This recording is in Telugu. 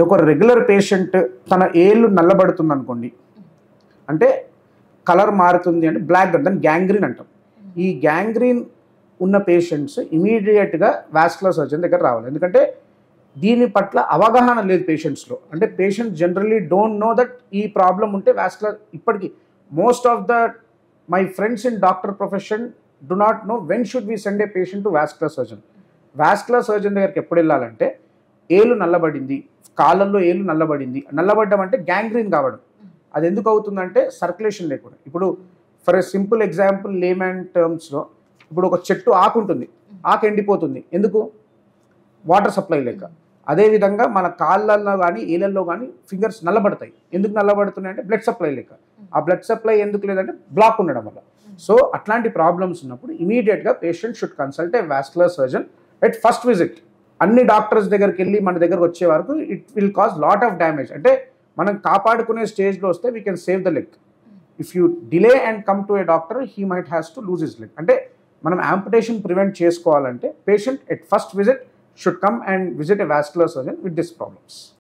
ఒక రెగ్యులర్ పేషెంట్ తన ఏళ్ళు నల్లబడుతుంది అనుకోండి, అంటే కలర్ మారుతుంది అంటే బ్లాక్ దాన్ని గ్యాంగ్రీన్ అంటాం. ఈ గ్యాంగ్రీన్ ఉన్న పేషెంట్స్ ఇమీడియట్గా వాస్కులర్ సర్జన్ దగ్గర రావాలి. ఎందుకంటే దీని పట్ల అవగాహన లేదు పేషెంట్స్లో. అంటే patient generally don't know that ఈ ప్రాబ్లం ఉంటే వాస్కులర్, ఇప్పటికీ most of the my friends in doctor profession do not know when should we send a patient to vascular surgeon. Vascular surgeon దగ్గరికి ఎప్పుడు వెళ్ళాలంటే ఏలు నల్లబడింది, కాళ్ళల్లో ఏలు నల్లబడింది, నల్లబడ్డం అంటే గ్యాంగ్రీన్ కావడం. అది ఎందుకు అవుతుందంటే సర్క్యులేషన్ లేకుండా. ఇప్పుడు for a simple example layman టర్మ్స్లో, ఇప్పుడు ఒక చెట్టు ఆకు ఉంటుంది, ఆకు ఎండిపోతుంది, ఎందుకు? వాటర్ సప్లై లేక. అదేవిధంగా మన కాళ్ళల్లో కానీ ఏళ్ళల్లో కానీ ఫింగర్స్ నల్లబడతాయి. ఎందుకు నల్లబడుతున్నాయి అంటే బ్లడ్ సప్లై లేక. ఆ బ్లడ్ సప్లై ఎందుకు లేదంటే బ్లాక్ ఉండడం వల్ల. సో అట్లాంటి ప్రాబ్లమ్స్ ఉన్నప్పుడు ఇమీడియట్గా patient should consult a vascular surgeon at first visit. అన్ని డాక్టర్స్ దగ్గరికి వెళ్ళి మన దగ్గరకు వచ్చే వరకు it will cause lot of damage. అంటే మనం కాపాడుకునే స్టేజ్లో వస్తే we can save the leg. If you delay and come to A doctor he might has to lose his leg. అంటే మనం యాంపుటేషన్ ప్రివెంట్ చేసుకోవాలంటే patient at first visit should come and visit a vascular surgeon with these problems.